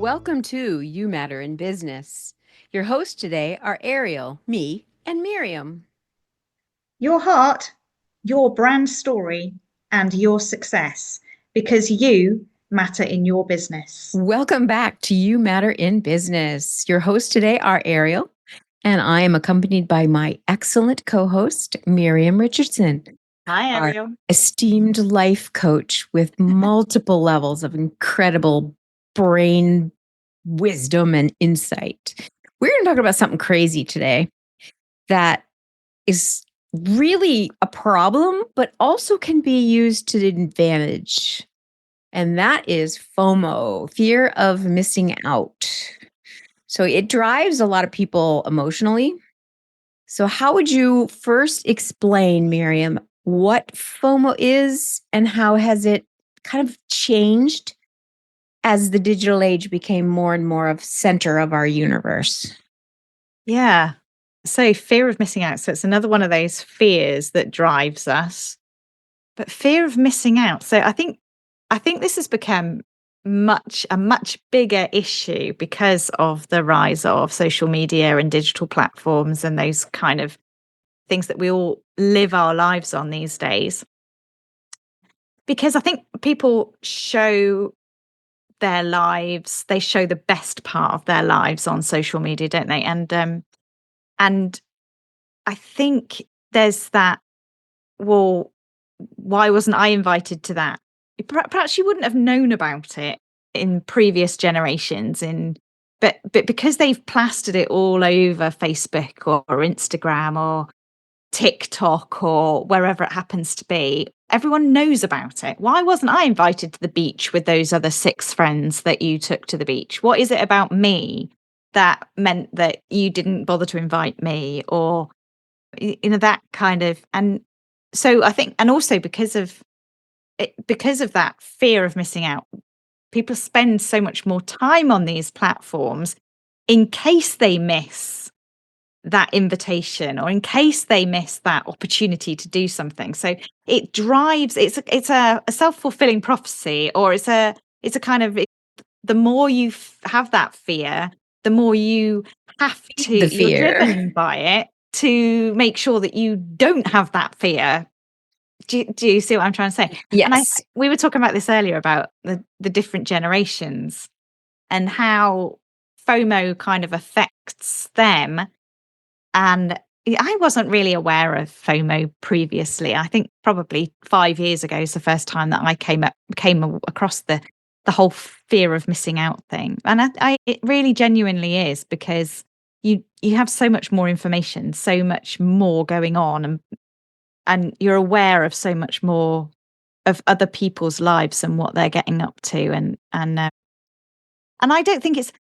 Welcome to You Matter in Business. Your hosts today are Ariel, me, and Miriam. Your heart, your brand story, and your success because you matter in your business. Welcome back to You Matter in Business. Your hosts today are Ariel, and I am accompanied by my excellent co host, Miriam Richardson, Hi, our Ariel. esteemed life coach with multiple levels of incredible brain wisdom and insight. We're going to talk about something crazy today that is really a problem, but also can be used to advantage. And that is FOMO, fear of missing out. So it drives a lot of people emotionally. So, how would you first explain, Miriam, what FOMO is and how has it kind of changed as the digital age became more and more of center of our universe? Yeah. So, fear of missing out. So, it's another one of those fears that drives us. But fear of missing out. So, I think this has become a much bigger issue because of the rise of social media and digital platforms and those kind of things that we all live our lives on these days. Because I think people show their lives, they show the best part of their lives on social media, don't they? And I think there's that, well, why wasn't I invited to that? Perhaps you wouldn't have known about it in previous generations but because they've plastered it all over Facebook or Instagram or TikTok or wherever it happens to be, everyone knows about it. Why wasn't I invited to the beach with those other 6 friends that you took to the beach? What is it about me that meant that you didn't bother to invite me? Or, that kind of, and so I think, and also because of that fear of missing out, people spend so much more time on these platforms in case they miss that invitation or in case they miss that opportunity to do something. So it drives, it's a self-fulfilling prophecy, or it's a kind of, the more you have that fear, the more you have to, The you're fear. driven by it to make sure that you don't have that fear. Do you see what I'm trying to say? And Yes. we were talking about this earlier about the different generations and how FOMO kind of affects them. And I wasn't really aware of FOMO previously. I think probably 5 years ago is the first time that I came across the whole fear of missing out thing. And it really genuinely is, because you have so much more information, so much more going on, and you're aware of so much more of other people's lives and what they're getting up to, and I don't think it's,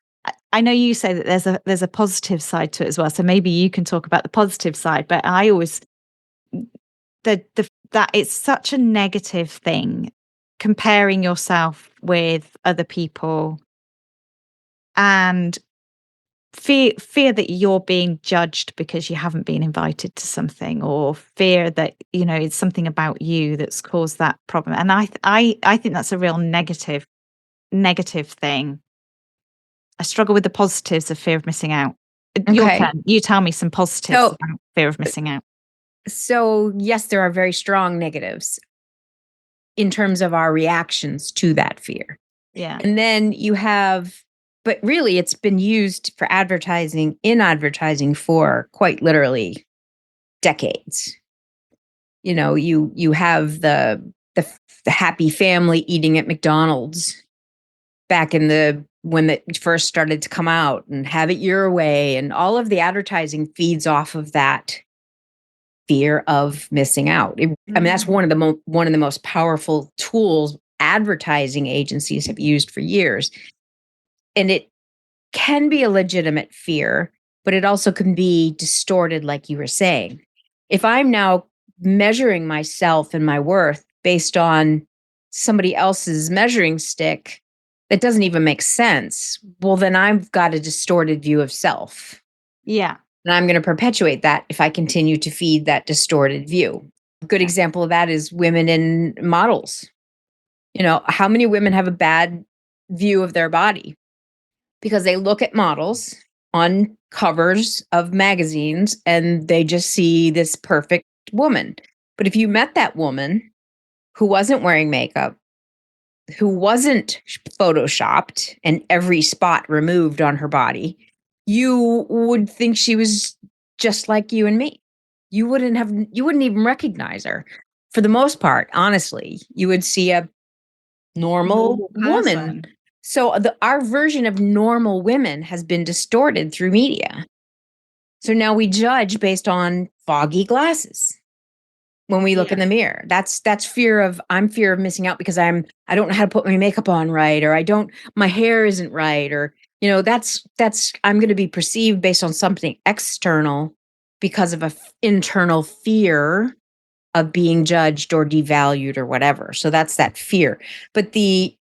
I know you say that there's a positive side to it as well, so maybe you can talk about the positive side. But I always, the that it's such a negative thing, comparing yourself with other people, and fear that you're being judged because you haven't been invited to something, or fear that, it's something about you that's caused that problem. And I think that's a real negative thing. I struggle with the positives of fear of missing out. Your Okay. turn. You tell me some positives So, about fear of missing out. so yes, there are very strong negatives in terms of our reactions to that fear. Yeah. And then you have, but really it's been used for advertising, in advertising for quite literally decades. You have the, the happy family eating at McDonald's back in the when it first started to come out, and have it your way, and all of the advertising feeds off of that fear of missing out. I mean, that's Mm. one of the most powerful tools advertising agencies have used for years. And it can be a legitimate fear, but it also can be distorted, like you were saying. If I'm now measuring myself and my worth based on somebody else's measuring stick that doesn't even make sense, well, then I've got a distorted view of self. Yeah. And I'm going to perpetuate that if I continue to feed that distorted view. A good Yeah. example of that is women in models. How many women have a bad view of their body? because they look at models on covers of magazines and they just see this perfect woman. But if you met that woman who wasn't wearing makeup, who wasn't photoshopped and every spot removed on her body, you would think she was just like you and me. You wouldn't even recognize her. For the most part, honestly, you would see a normal Normal woman. person. So our version of normal women has been distorted through media. So now we judge based on foggy glasses when we look Yeah. in the mirror. That's I'm fear of missing out because I don't know how to put my makeup on right, or my hair isn't right, or that's I'm going to be perceived based on something external because of internal fear of being judged or devalued or whatever. So that's that fear. But the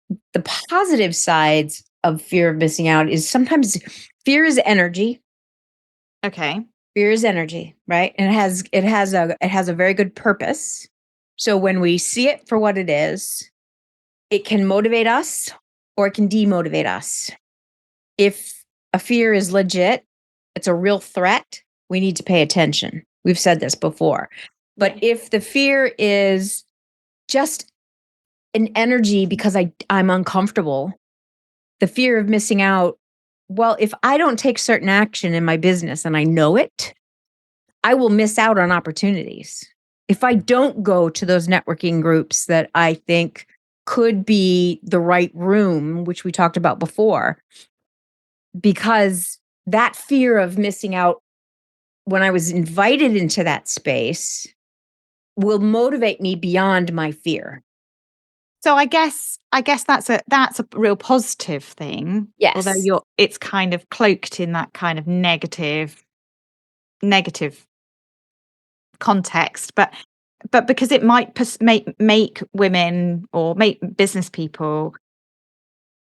positive sides of fear of missing out is sometimes fear is energy. Okay. Fear is energy, right? And it has a very good purpose. So when we see it for what it is, it can motivate us or it can demotivate us. If a fear is legit, it's a real threat, we need to pay attention. We've said this before. But if the fear is just an energy because I'm uncomfortable, the fear of missing out, well, if I don't take certain action in my business and I know it, I will miss out on opportunities. If I don't go to those networking groups that I think could be the right room, which we talked about before, because that fear of missing out when I was invited into that space will motivate me beyond my fear. So I guess that's a real positive thing, although Yes. it's kind of cloaked in that kind of negative context, but because it might make women or make business people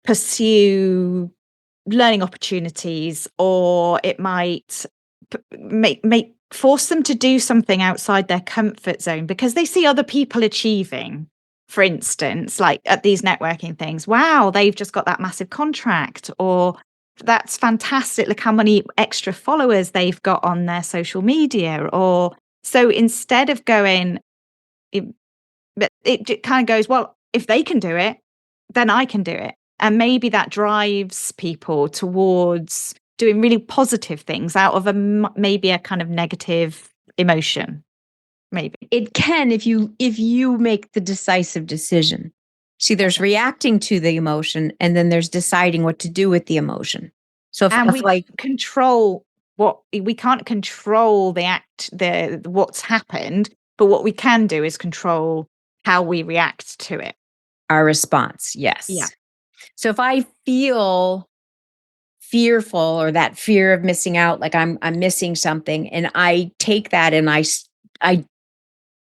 pursue learning opportunities, or it might make force them to do something outside their comfort zone because they see other people achieving. For instance, like at these networking things, wow, they've just got that massive contract, or that's fantastic, look how many extra followers they've got on their social media. Or so instead of going, it kind of goes, well, if they can do it, then I can do it. And maybe that drives people towards doing really positive things out of maybe a kind of negative emotion, maybe. It can if you make the decisive decision. See, there's Okay. reacting to the emotion and then there's deciding what to do with the emotion. So And if like we can't control the what's happened, but what we can do is control how we react to it. our response, Yeah. yes. So if I feel fearful or that fear of missing out, like I'm missing something, and I take that and I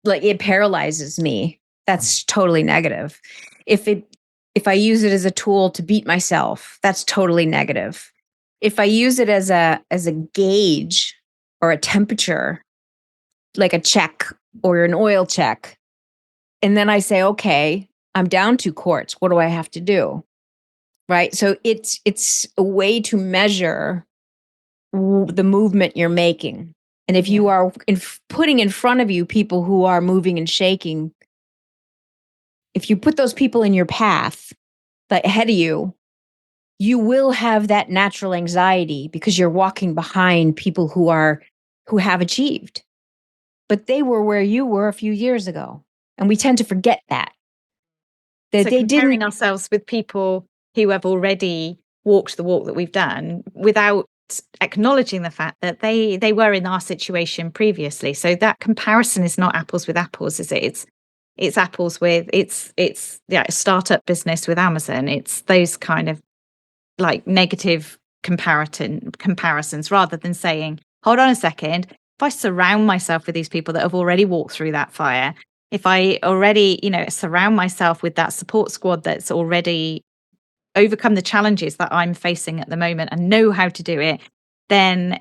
like it paralyzes me. That's totally negative. If it if I use it as a tool to beat myself, that's totally negative. If I use it as a gauge or a temperature, like a check or an oil check, and then I say, okay, I'm down 2 quarts. What do I have to do? Right. So it's a way to measure the movement you're making. And if you Yeah. are putting in front of you people who are moving and shaking, if you put those people in your path, like ahead of you, you will have that natural anxiety because you're walking behind people who have achieved. But they were where you were a few years ago. And we tend to forget that So they comparing didn't. ourselves with people who have already walked the walk that we've done without acknowledging the fact that they were in our situation previously. So that comparison is not apples with apples, is it? It's apples with it's yeah, a startup business with Amazon. It's those kind of like negative comparisons rather than saying, hold on a second, if I surround myself with these people that have already walked through that fire, if I already, surround myself with that support squad that's already overcome the challenges that I'm facing at the moment and know how to do it, then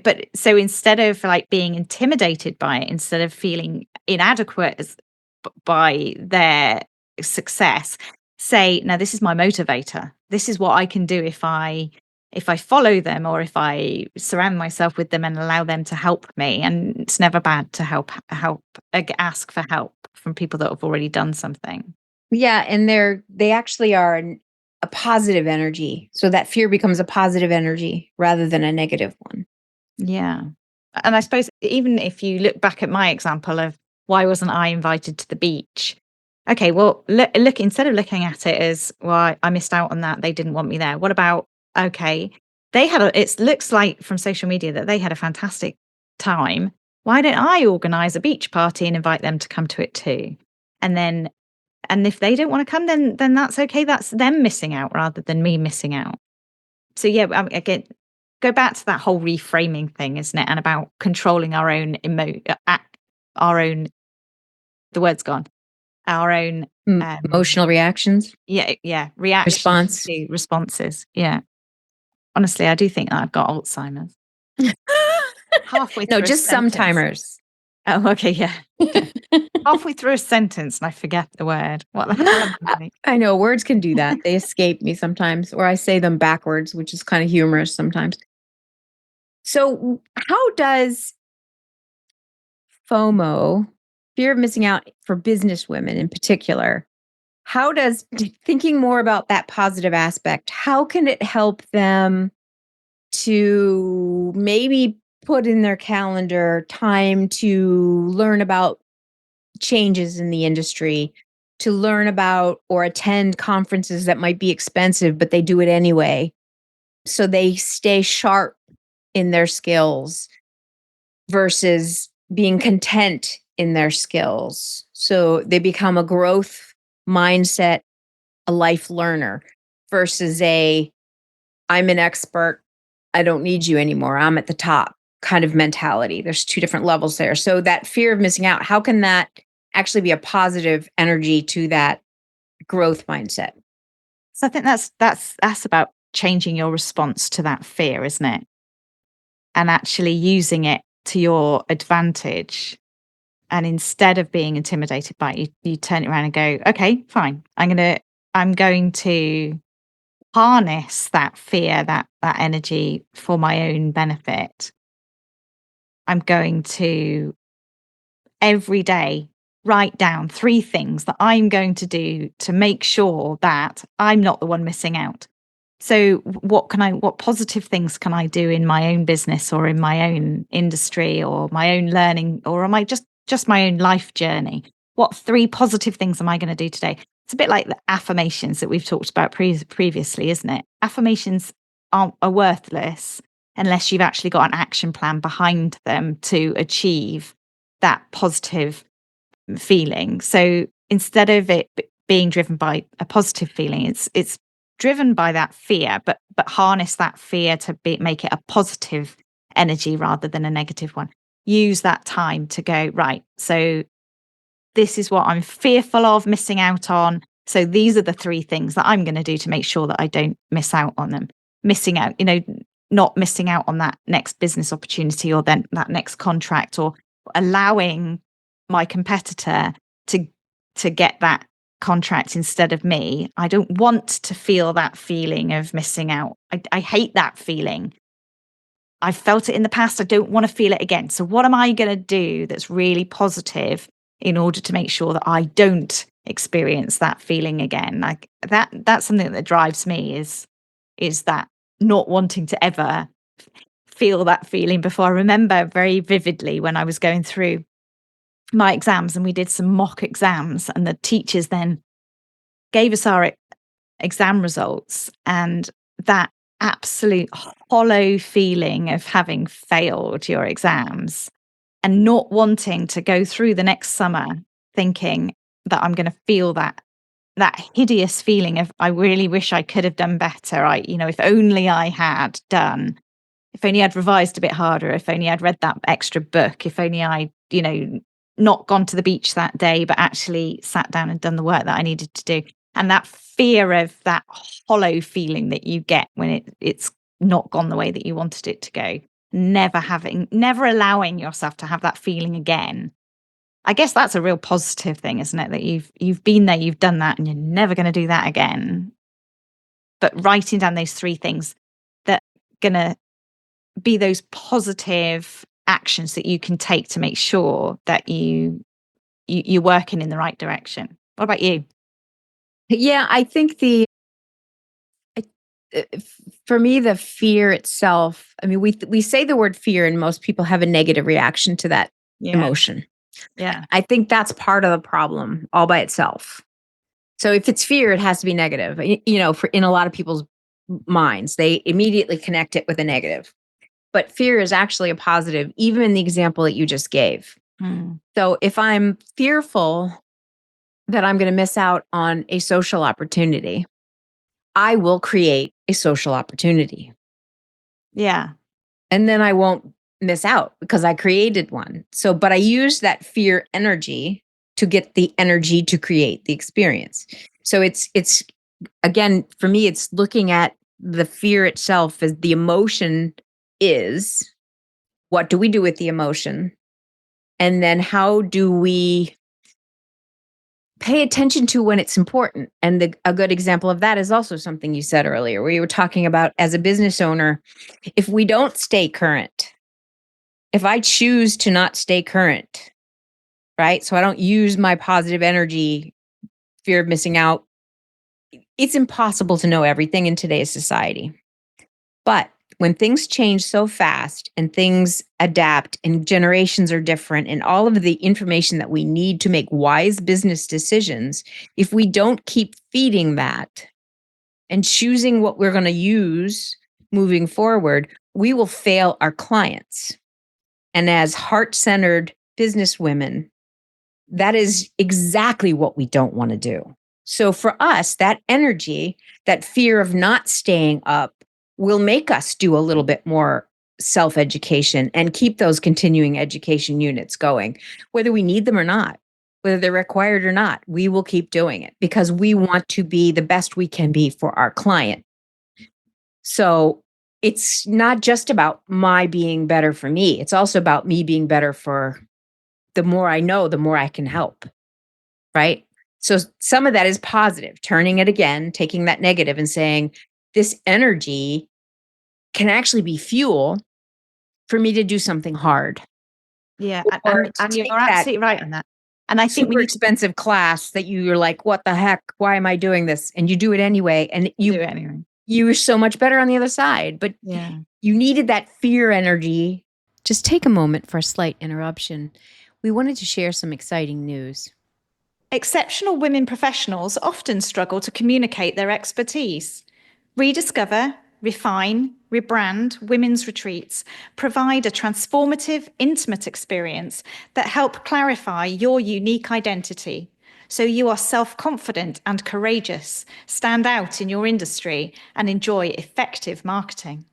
but so instead of like being intimidated by it, instead of feeling inadequate by their success, say, no, this is my motivator. This is what I can do if I if I follow them or if I surround myself with them and allow them to help me. And it's never bad to ask for help from people that have already done something. Yeah, and they actually are a positive energy. So that fear becomes a positive energy rather than a negative one. Yeah. And I suppose even if you look back at my example of why wasn't I invited to the beach? Okay, well, look instead of looking at it as, well, I missed out on that, they didn't want me there. What about, okay, it looks like from social media that they had a fantastic time. Why don't I organize a beach party and invite them to come to it too? And then, and if they don't want to come, then that's okay. That's them missing out rather than me missing out. So yeah, again, go back to that whole reframing thing, isn't it? And about controlling our own our own the word's gone. Our own Emotional reactions, yeah, reactions response. to responses. Yeah. Honestly, I do think that I've got Alzheimer's. Halfway No, through a just sentence. sometimers. Oh, okay, yeah. Okay. Halfway through a sentence and I forget the word. What the hell am I doing? I know words can do that. They escape me sometimes, or I say them backwards, which is kind of humorous sometimes. So, how does FOMO, fear of missing out for business women in particular, how does thinking more about that positive aspect, how can it help them to maybe put in their calendar time to learn about changes in the industry, to learn about or attend conferences that might be expensive, but they do it anyway? So they stay sharp in their skills versus being content in their skills. So they become a growth mindset, a life learner versus I'm an expert. I don't need you anymore. I'm at the top kind of mentality. There's two different levels there. So that fear of missing out, how can that actually be a positive energy to that growth mindset? So I think that's about changing your response to that fear, isn't it? And actually using it to your advantage. And instead of being intimidated by it, you turn it around and go, okay, fine. I'm going to harness that fear, that energy for my own benefit. I'm going to every day write down 3 things that I'm going to do to make sure that I'm not the one missing out. So what positive things can I do in my own business or in my own industry or my own learning or am I just my own life journey? What 3 positive things am I going to do today? It's a bit like the affirmations that we've talked about previously, isn't it? Affirmations are worthless unless you've actually got an action plan behind them to achieve that positive feeling. So instead of it being driven by a positive feeling, it's driven by that fear, but harness that fear to make it a positive energy rather than a negative one. Use that time to go, right, so this is what I'm fearful of missing out on. So these are the 3 things that I'm going to do to make sure that I don't miss out on them. Missing out, not missing out on that next business opportunity or then that next contract or allowing my competitor to get that contract instead of me. I don't want to feel that feeling of missing out. I hate that feeling. I've felt it in the past. I don't want to feel it again. So what am I going to do that's really positive in order to make sure that I don't experience that feeling again? Like that's something that drives me is that not wanting to ever feel that feeling before. I remember very vividly when I was going through my exams and we did some mock exams and the teachers then gave us our exam results and that absolute hollow feeling of having failed your exams and not wanting to go through the next summer thinking that I'm going to feel that hideous feeling of I really wish I could have done better. If only I had done, if only I'd revised a bit harder, if only I'd read that extra book, if only I, not gone to the beach that day, but actually sat down and done the work that I needed to do. And that fear of that hollow feeling that you get when it's not gone the way that you wanted it to go, never allowing yourself to have that feeling again. I guess that's a real positive thing, isn't it? That you've been there, you've done that, and you're never going to do that again. But writing down those 3 things that going to be those positive actions that you can take to make sure that you're working in the right direction. What about you? Yeah, I think I- for me, the fear itself, I mean, we say the word fear and most people have a negative reaction to that Yeah. emotion. Yeah. I think that's part of the problem all by itself. So if it's fear, it has to be negative. For in a lot of people's minds, they immediately connect it with a negative. But fear is actually a positive, even in the example that you just gave. Mm. So if I'm fearful that I'm going to miss out on a social opportunity, I will create a social opportunity. Yeah. And then I won't miss out because I created one. So, but I use that fear energy to get the energy to create the experience. So it's again, for me, it's looking at the fear itself as the emotion is. What do we do with the emotion? And then how do we pay attention to when it's important? And a good example of that is also something you said earlier, where you were talking about as a business owner, if we don't stay current, if I choose to not stay current, right? So I don't use my positive energy, fear of missing out. It's impossible to know everything in today's society. But when things change so fast and things adapt and generations are different and all of the information that we need to make wise business decisions, if we don't keep feeding that and choosing what we're going to use moving forward, we will fail our clients. And as heart centered business women, that is exactly what we don't want to do. So for us, that energy, that fear of not staying up will make us do a little bit more self education and keep those continuing education units going, whether we need them or not, whether they're required or not. We will keep doing it because we want to be the best we can be for our client. So it's not just about my being better for me, it's also about me being better for the more I know, the more I can help. Right. So some of that is positive, turning it again, taking that negative and saying, this energy can actually be fuel for me to do something hard Yeah. or to And you're take that absolutely right on that. And I think we super need to expensive class that you're like, what the heck? Why am I doing this? And you do it anyway. And do it anyway. you were so much better on the other side, but Yeah. you needed that fear energy. Just take a moment for a slight interruption. We wanted to share some exciting news. Exceptional women professionals often struggle to communicate their expertise. Rediscover, refine, rebrand women's retreats provide a transformative, intimate experience that help clarify your unique identity. So you are self-confident and courageous, stand out in your industry, and enjoy effective marketing.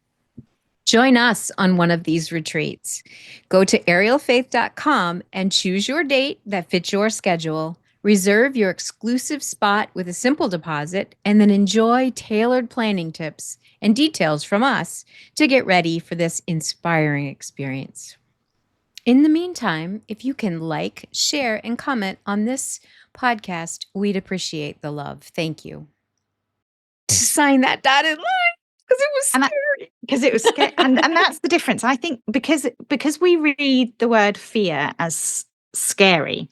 Join us on one of these retreats. Go to arielfaith.com and choose your date that fits your schedule. Reserve your exclusive spot with a simple deposit, and then enjoy tailored planning tips and details from us to get ready for this inspiring experience. In the meantime, if you can like, share, and comment on this podcast, we'd appreciate the love. Thank you. To sign that dotted line because it was scary. Because it was scary. And that's the difference. I think because we read the word fear as scary,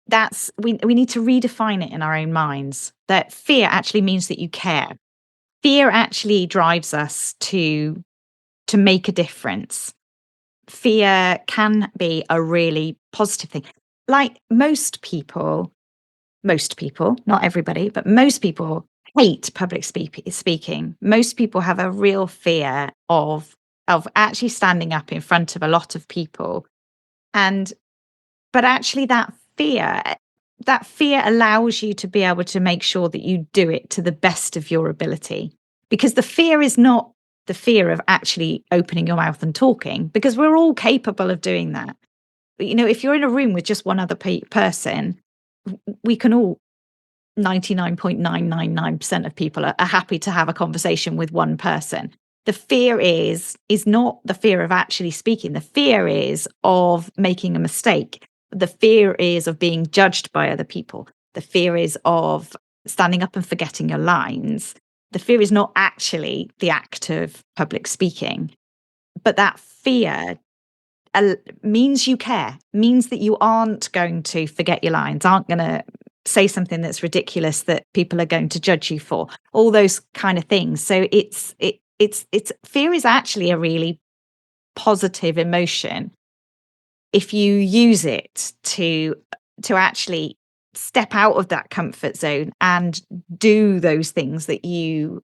that's we need to redefine it in our own minds, that fear actually means that you care. Fear actually drives us to make a difference. Fear can be a really positive thing. Like most people, not everybody, but most people hate public speaking. Most people have a real fear of actually standing up in front of a lot of people. But actually that fear allows you to be able to make sure that you do it to the best of your ability. Because the fear is not the fear of actually opening your mouth and talking, because we're all capable of doing that. But, if you're in a room with just one other person, we can all 99.999% of people are happy to have a conversation with one person. The fear is not the fear of actually speaking. The fear is of making a mistake. The fear is of being judged by other people. The fear is of standing up and forgetting your lines. The fear is not actually the act of public speaking, but that fear means you care, means that you aren't going to forget your lines, aren't going to say something that's ridiculous that people are going to judge you for, all those kind of things. So it's fear is actually a really positive emotion if you use it to actually step out of that comfort zone and do those things that you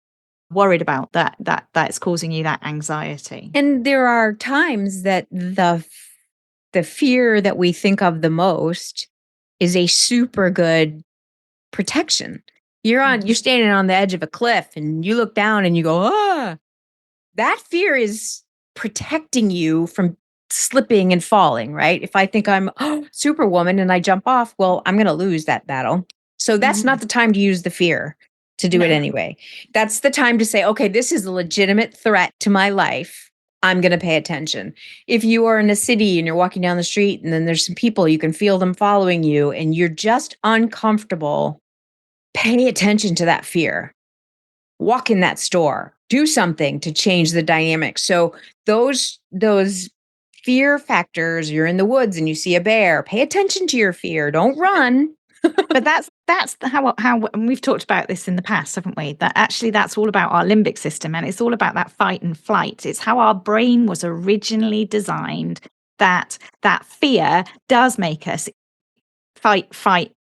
worried about, that's causing you that anxiety. And there are times that the fear that we think of the most is a super good protection. You're standing on the edge of a cliff and you look down and you go, "Ah." That fear is protecting you from slipping and falling, right? If I think I'm superwoman and I jump off, well, I'm going to lose that battle. So that's not the time to use the fear to do it No. anyway. That's the time to say, okay, this is a legitimate threat to my life. I'm going to pay attention. If you are in a city and you're walking down the street and then there's some people, you can feel them following you and you're just uncomfortable, pay attention to that fear. Walk in that store, do something to change the dynamic. So those fear factors, you're in the woods and you see a bear, pay attention to your fear. Don't run. But that's how and we've talked about this in the past, haven't we? That actually that's all about our limbic system, and it's all about that fight and flight. It's how our brain was originally designed, that fear does make us flight, fight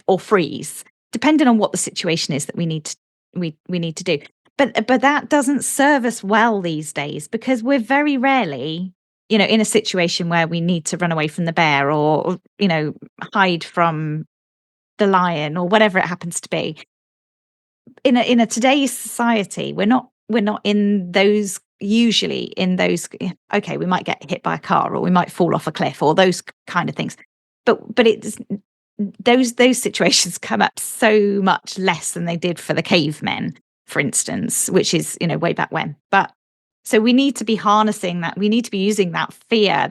or freeze, depending on what the situation is that we need to do. But that doesn't serve us well these days, because we're very rarely, in a situation where we need to run away from the bear or hide from the lion or whatever it happens to be. In a today's society, we're not in those, usually in those. Okay, we might get hit by a car or we might fall off a cliff or those kind of things, but it's those situations come up so much less than they did for the cavemen, for instance, which is way back when. But so we need to be harnessing that. We need to be using that fear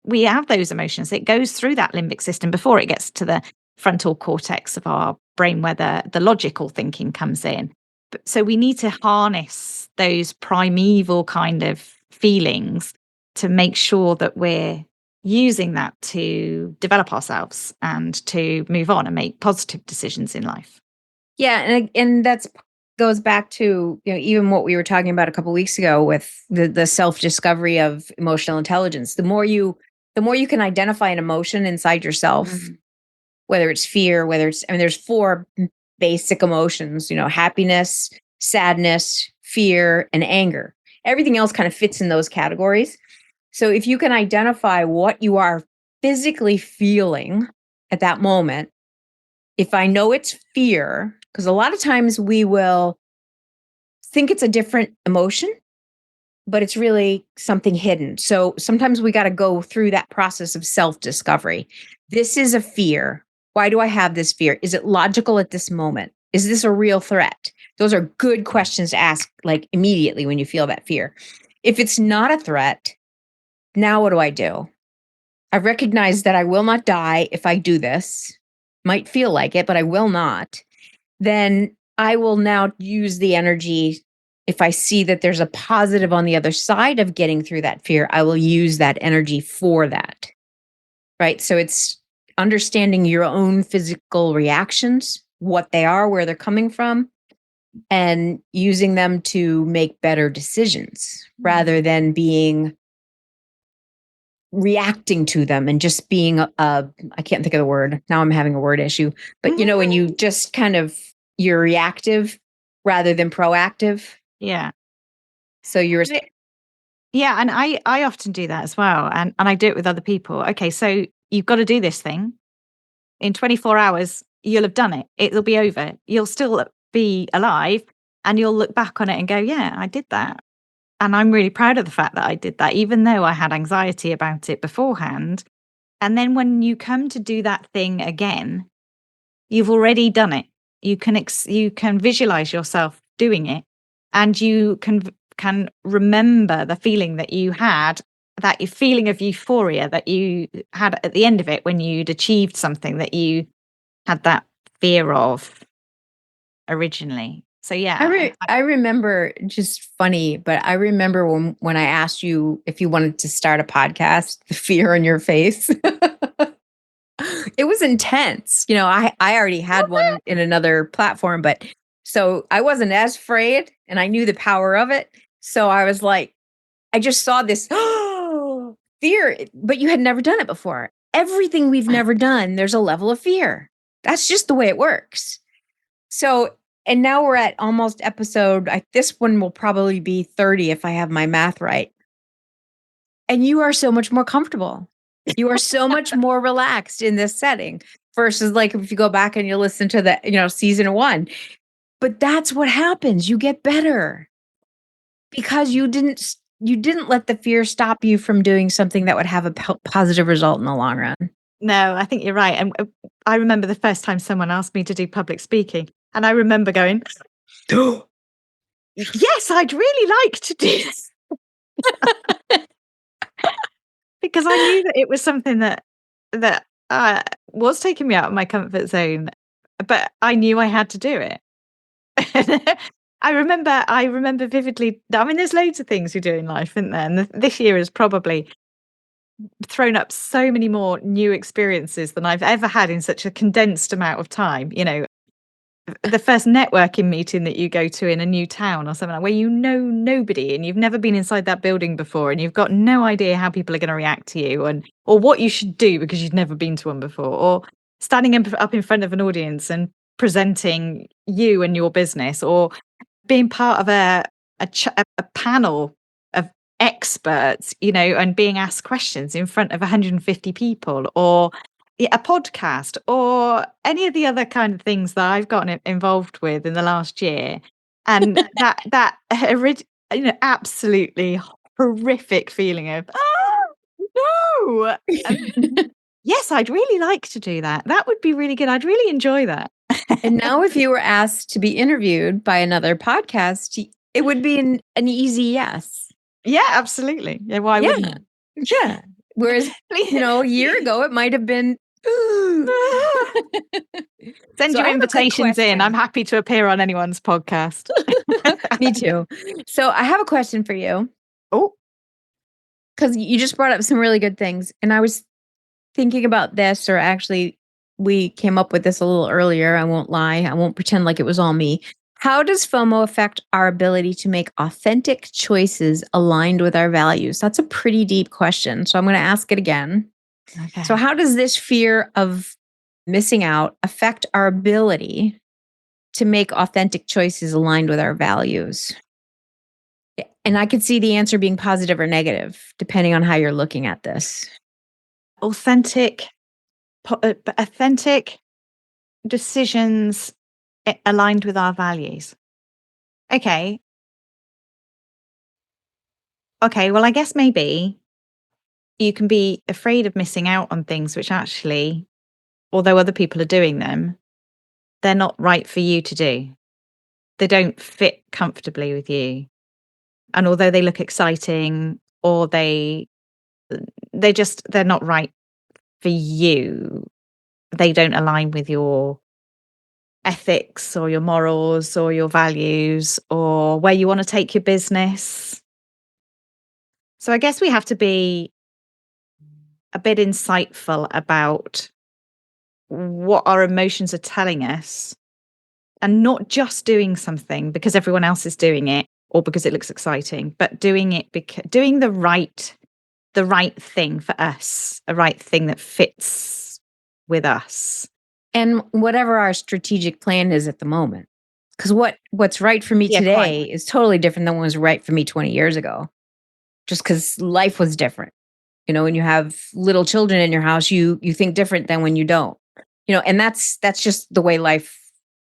we have those emotions. It goes through that limbic system before it gets to the frontal cortex of our brain where the logical thinking comes in. So we need to harness those primeval kind of feelings to make sure that we're using that to develop ourselves and to move on and make positive decisions in life. Yeah, and that's goes back to even what we were talking about a couple weeks ago with the self-discovery of emotional intelligence. The more you can identify an emotion inside yourself, whether it's fear, there's four basic emotions, happiness, sadness, fear, and anger. Everything else kind of fits in those categories. So if you can identify what you are physically feeling at that moment, if I know it's fear, because a lot of times we will think it's a different emotion, but it's really something hidden. So sometimes we got to go through that process of self-discovery. This is a fear. Why do I have this fear? Is it logical at this moment? Is this a real threat? Those are good questions to ask, like immediately when you feel that fear. If it's not a threat, now what do I do? I recognize that I will not die if I do this. Might feel like it, but I will not. Then I will now use the energy. If I see that there's a positive on the other side of getting through that fear, I will use that energy for that. Right? So it's understanding your own physical reactions, what they are, where they're coming from, and using them to make better decisions rather than reacting to them and just being I can't think of the word. Now I'm having a word issue. But when you just kind of, you're reactive rather than proactive. Yeah. So you're Yeah, and I often do that as well, and I do it with other people. Okay, so you've got to do this thing. In 24 hours, you'll have done it. It'll be over. You'll still be alive, and you'll look back on it and go, "Yeah, I did that." And I'm really proud of the fact that I did that, even though I had anxiety about it beforehand. And then when you come to do that thing again, you've already done it. You can visualize yourself doing it, and you can remember the feeling that you had, that feeling of euphoria that you had at the end of it when you'd achieved something that you had that fear of originally. So yeah, I remember, just funny, but I remember when I asked you if you wanted to start a podcast, the fear on your face. It was intense. I already had one in another platform, but so I wasn't as afraid and I knew the power of it. So I was like, I just saw this fear, but you had never done it before. Everything we've never done, there's a level of fear. That's just the way it works. So, and now we're at almost this one will probably be 30 if I have my math right. And you are so much more comfortable. You are so much more relaxed in this setting versus like if you go back and you listen to season 1. But that's what happens. You get better because you didn't let the fear stop you from doing something that would have a positive result in the long run. no, I think you're right. And I remember the first time someone asked me to do public speaking, and I remember going, yes, I'd really like to do this. Because I knew that it was something that was taking me out of my comfort zone, but I knew I had to do it. I remember vividly. I mean, there's loads of things you do in life, isn't there? And this year has probably thrown up so many more new experiences than I've ever had in such a condensed amount of time. The first networking meeting that you go to in a new town or something like where you know nobody and you've never been inside that building before and you've got no idea how people are going to react to you or what you should do because you've never been to one before, or standing up in front of an audience and presenting you and your business, or being part of a panel of experts, and being asked questions in front of 150 people, or a podcast, or any of the other kind of things that I've gotten involved with in the last year. And absolutely horrific feeling of, no. Yes, I'd really like to do that. That would be really good. I'd really enjoy that. And now if you were asked to be interviewed by another podcast, it would be an easy yes. Yeah, absolutely. Yeah, why wouldn't it? Yeah. Whereas, a year ago, it might have been, Send So your I have a quick invitations in. I'm question. happy to appear on anyone's podcast. Me too. So I have a question for you Oh, because you just brought up some really good things. And I was thinking about this, or actually, we came up with this a little earlier. I won't lie. I won't pretend like it was all me. How does FOMO affect our ability to make authentic choices aligned with our values? That's a pretty deep question. So I'm going to ask it again. okay. So, how does this fear of missing out affect our ability to make authentic choices aligned with our values? And I could see the answer being positive or negative, depending on how you're looking at this. Authentic decisions aligned with our values. Okay. Okay. Well, I guess maybe you can be afraid of missing out on things which actually, although other people are doing them, they're not right for you to do. They don't fit comfortably with you. And although they look exciting, or they're not right for you. They don't align with your ethics or your morals or your values or where you want to take your business. So I guess we have to be a bit insightful about what our emotions are telling us, and not just doing something because everyone else is doing it or because it looks exciting, but doing it doing the right thing for us, a right thing that fits with us. And whatever our strategic plan is at the moment. Because what's right for me Yeah, quite. today is totally different than what was right for me 20 years ago. Just because life was different. When you have little children in your house, you think different than when you don't. And that's just the way life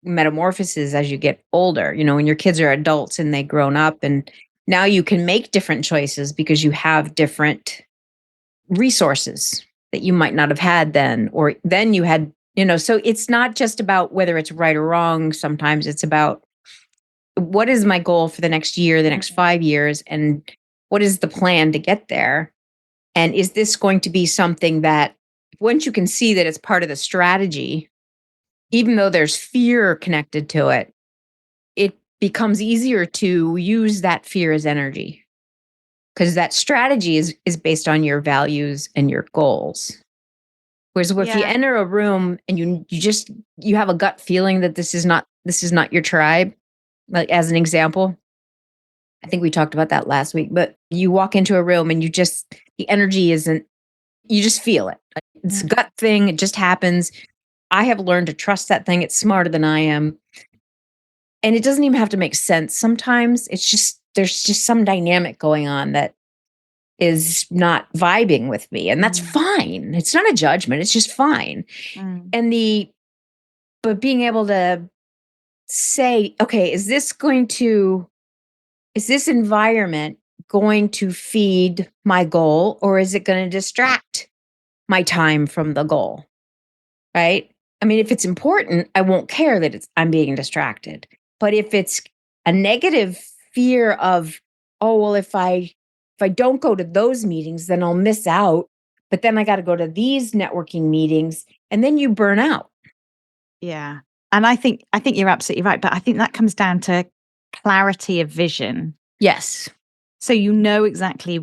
metamorphoses as you get older. When your kids are adults and they've grown up, and now you can make different choices because you have different resources that you might not have had then, or then you had, so it's not just about whether it's right or wrong. Sometimes it's about what is my goal for the next year, the next 5 years, and what is the plan to get there? And is this going to be something that once you can see that it's part of the strategy, even though there's fear connected to it, becomes easier to use that fear as energy, because that strategy is based on your values and your goals. Whereas if you Yeah. enter a room and you have a gut feeling that this is not your tribe, like as an example, I think we talked about that last week, but you walk into a room and the energy isn't, you just feel it. It's a Mm, gut thing. It just happens. I have learned to trust that thing. It's smarter than I am. And it doesn't even have to make sense. Sometimes there's just some dynamic going on that is not vibing with me. And that's mm, fine. It's not a judgment. It's just fine. mm. And but being able to say, okay, is this environment going to feed my goal, or is it going to distract my time from the goal? Right? I mean, if it's important, I won't care that I'm being distracted. But if it's a negative fear of, oh, well, if I don't go to those meetings, then I'll miss out. But then I got to go to these networking meetings, and then you burn out. Yeah. And I think you're absolutely right, but I think that comes down to clarity of vision. Yes. So you know exactly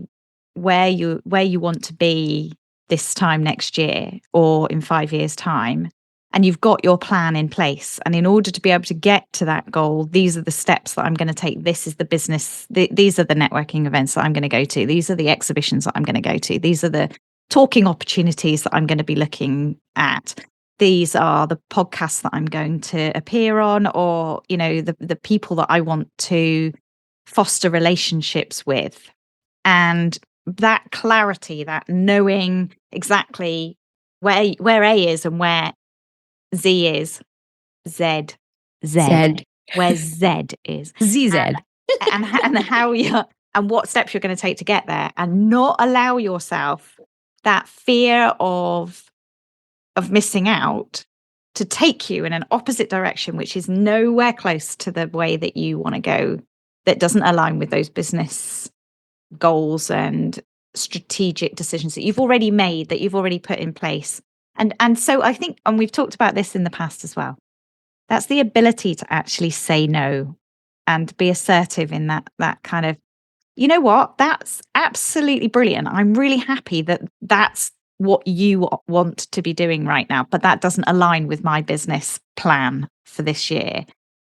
where you want to be this time next year or in 5 years' time, and you've got your plan in place. And in order to be able to get to that goal, these are the steps that I'm going to take. This is the business. These are the networking events that I'm going to go to. These are the exhibitions that I'm going to go to. These are the talking opportunities that I'm going to be looking at. These are the podcasts that I'm going to appear on, or the people that I want to foster relationships with. And that clarity, that knowing exactly where A is and where Z is, Z, Z, Zed. where Z is, ZZ. and and how you and what steps you're going to take to get there, and not allow yourself that fear of missing out to take you in an opposite direction, which is nowhere close to the way that you want to go, that doesn't align with those business goals and strategic decisions that you've already made, that you've already put in place. And so I think, and we've talked about this in the past as well, that's the ability to actually say no and be assertive in that kind of, you know what, that's absolutely brilliant. I'm really happy that that's what you want to be doing right now, but that doesn't align with my business plan for this year.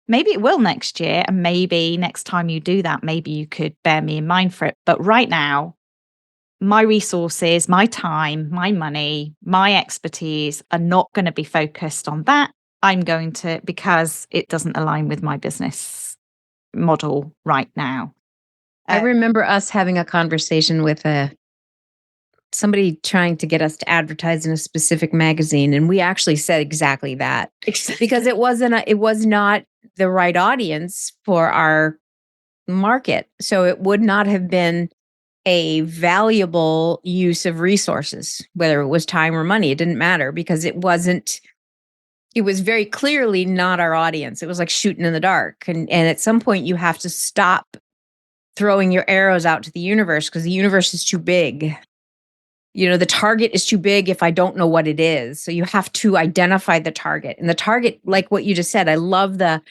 Maybe it will next year, and maybe next time you do that, maybe you could bear me in mind for it. But right now, my resources, my time, my money, my expertise are not going to be focused on that. I'm going to, because it doesn't align with my business model right now. I remember us having a conversation with somebody trying to get us to advertise in a specific magazine, and we actually said exactly that, because it was not the right audience for our market. So it would not have been a valuable use of resources, whether it was time or money. It didn't matter, because it was very clearly not our audience. It was like shooting in the dark. And at some point you have to stop throwing your arrows out to the universe, because the universe is too big. The target is too big if I don't know what it is. So you have to identify the target. And the target, like what you just said, I love the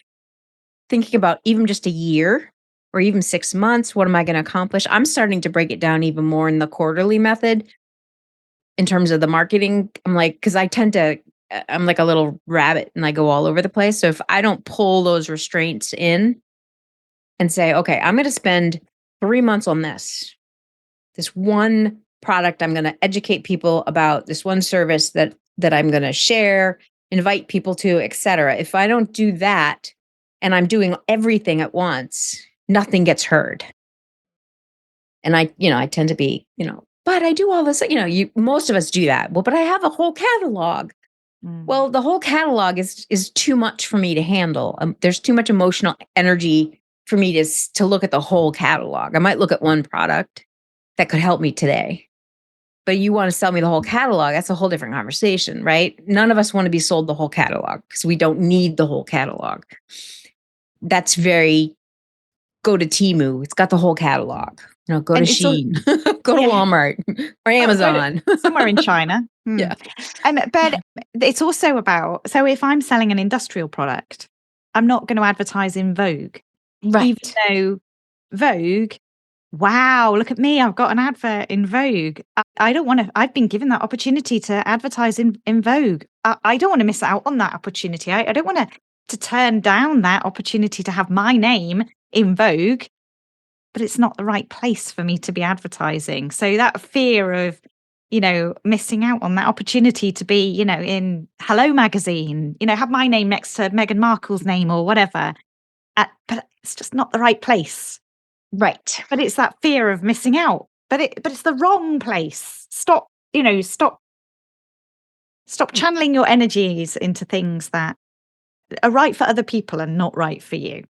thinking about even just a year or even 6 months. What am I going to accomplish? I'm starting to break it down even more in the quarterly method in terms of the marketing. I'm like, because I'm like a little rabbit and I go all over the place. So if I don't pull those restraints in and say, okay, I'm going to spend 3 months on this one product, I'm going to educate people about this one service that I'm going to share, invite people to, etc. If I don't do that and I'm doing everything at once, nothing gets heard. And I tend to be, but I do all this, most of us do that. Well, but I have a whole catalog. Mm, Well, the whole catalog is too much for me to handle. There's too much emotional energy for me to look at the whole catalog. I might look at one product that could help me today. But you want to sell me the whole catalog, that's a whole different conversation, right? None of us want to be sold the whole catalog, because we don't need the whole catalog. That's very, go to Temu, it's got the whole catalog. Go to and it's all, Shein, go to yeah, Walmart or oh, go to Amazon. somewhere in China. Hmm. Yeah. But it's also about, so if I'm selling an industrial product, I'm not going to advertise in Vogue. Even Right. though Vogue, wow, look at me, I've got an advert in Vogue. I don't want to, I've been given that opportunity to advertise in Vogue. I don't want to miss out on that opportunity. I don't want to turn down that opportunity to have my name in Vogue, but it's not the right place for me to be advertising. So that fear of, missing out on that opportunity to be, in Hello Magazine, have my name next to Meghan Markle's name or whatever. But it's just not the right place. Right. But it's that fear of missing out. But it's the wrong place. Stop channeling your energies into things that are right for other people and not right for you.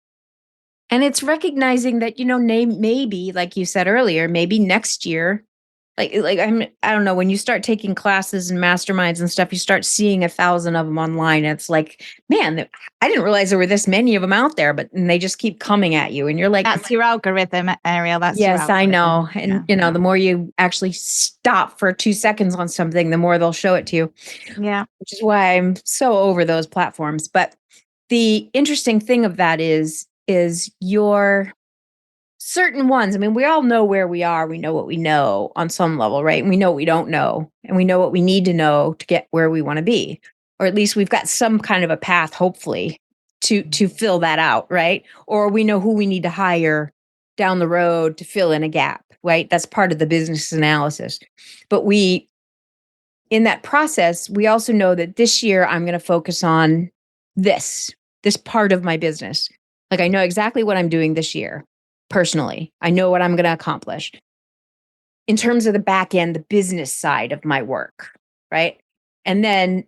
And it's recognizing that, maybe, like you said earlier, maybe next year, I don't know, when you start taking classes and masterminds and stuff, you start seeing 1,000 of them online. And it's like, man, I didn't realize there were this many of them out there, and they just keep coming at you. And you're like, That's your algorithm, Ariel. That's your yes, I algorithm. know. And, Yeah. the more you actually stop for 2 seconds on something, the more they'll show it to you. Yeah. Which is why I'm so over those platforms. But the interesting thing of that is your certain ones. I mean, we all know where we are. We know what we know on some level, right? And we know what we don't know. And we know what we need to know to get where we want to be. Or at least we've got some kind of a path, hopefully, to fill that out, right? Or we know who we need to hire down the road to fill in a gap, right? That's part of the business analysis. But in that process, we also know that this year I'm going to focus on this part of my business. Like I know exactly what I'm doing this year personally. I know what I'm going to accomplish in terms of the back end, the business side of my work, right? And then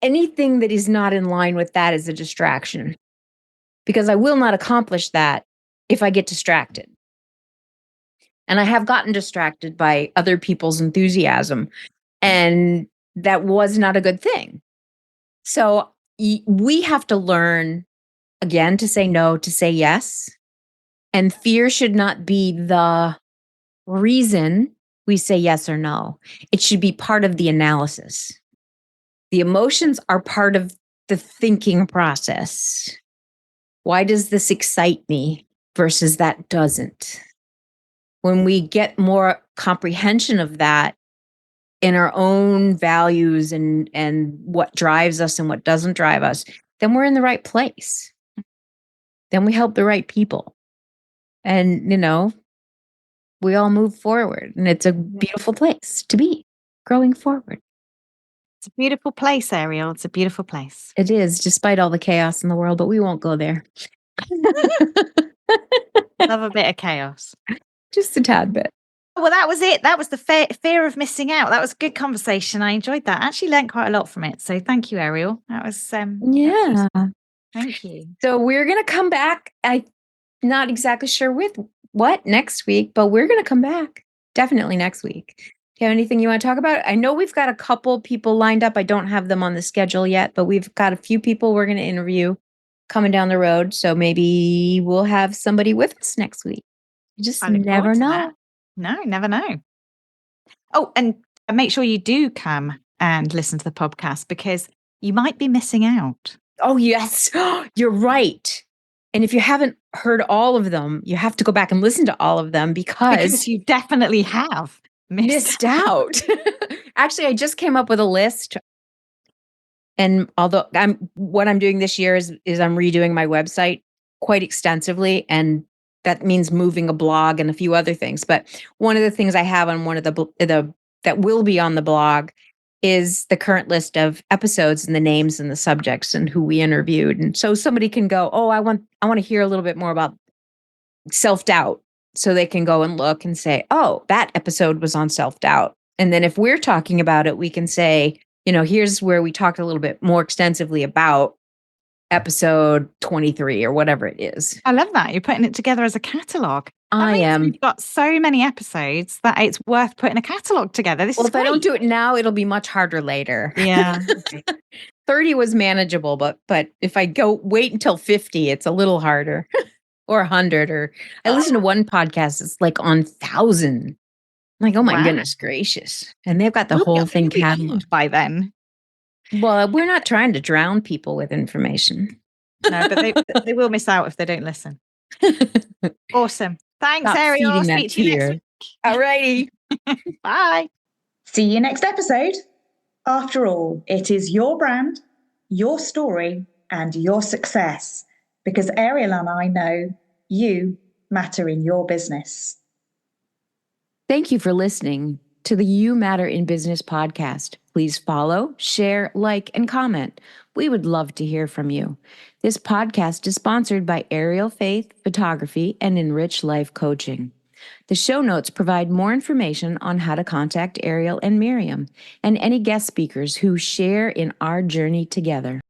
anything that is not in line with that is a distraction because I will not accomplish that if I get distracted. And I have gotten distracted by other people's enthusiasm, and that was not a good thing. So we have to learn again to say no, to say yes. And fear should not be the reason we say yes or no. It should be part of the analysis. The emotions are part of the thinking process. Why does this excite me versus that doesn't? When we get more comprehension of that in our own values and what drives us and what doesn't drive us, then we're in the right place. Then we help the right people. And, we all move forward. And it's a beautiful place to be growing forward. It's a beautiful place, Ariel. It's a beautiful place. It is, despite all the chaos in the world, but we won't go there. Love a bit of chaos. Just a tad bit. Well, that was it. That was the fear of missing out. That was a good conversation. I enjoyed that. I actually learned quite a lot from it. So thank you, Ariel. That was Yeah. thank you. So we're going to come back. I'm not exactly sure with what next week, but we're going to come back definitely next week. Do you have anything you want to talk about? I know we've got a couple people lined up. I don't have them on the schedule yet, but we've got a few people we're going to interview coming down the road. So maybe we'll have somebody with us next week. You just never know. That. No, never know. Oh, and make sure you do come and listen to the podcast because you might be missing out. Oh, yes. You're right. And if you haven't heard all of them, you have to go back and listen to all of them because you definitely have missed out. Actually, I just came up with a list. And although what I'm doing this year is I'm redoing my website quite extensively, and that means moving a blog and a few other things. But one of the things I have on one of the that will be on the blog is the current list of episodes and the names and the subjects and who we interviewed. And so somebody can go, oh, I want to hear a little bit more about self-doubt. So they can go and look and say, oh, that episode was on self-doubt. And then if we're talking about it, we can say, here's where we talked a little bit more extensively about episode 23 or whatever it is. I love that. You're putting it together as a catalogue. I am. We've got so many episodes that it's worth putting a catalogue together. This is if I don't do it now, it'll be much harder later. Yeah. 30 was manageable, but if I wait until 50, it's a little harder. Or 100. Or I listen to one podcast, it's like on 1,000. I'm like, oh my goodness gracious. And they've got the whole thing cataloged by then. Well, we're not trying to drown people with information. No, but they will miss out if they don't listen. Awesome. Thanks, Stop Ariel. I'll feeding that speak to you next fear. week. All righty. Bye. See you next episode. After all, it is your brand, your story, and your success, because Ariel and I know you matter in your business. Thank you for listening to the You Matter in Business podcast. Please follow, share, like, and comment. We would love to hear from you. This podcast is sponsored by Ariel Faith Photography and Enrich Life Coaching. The show notes provide more information on how to contact Ariel and Miriam and any guest speakers who share in our journey together.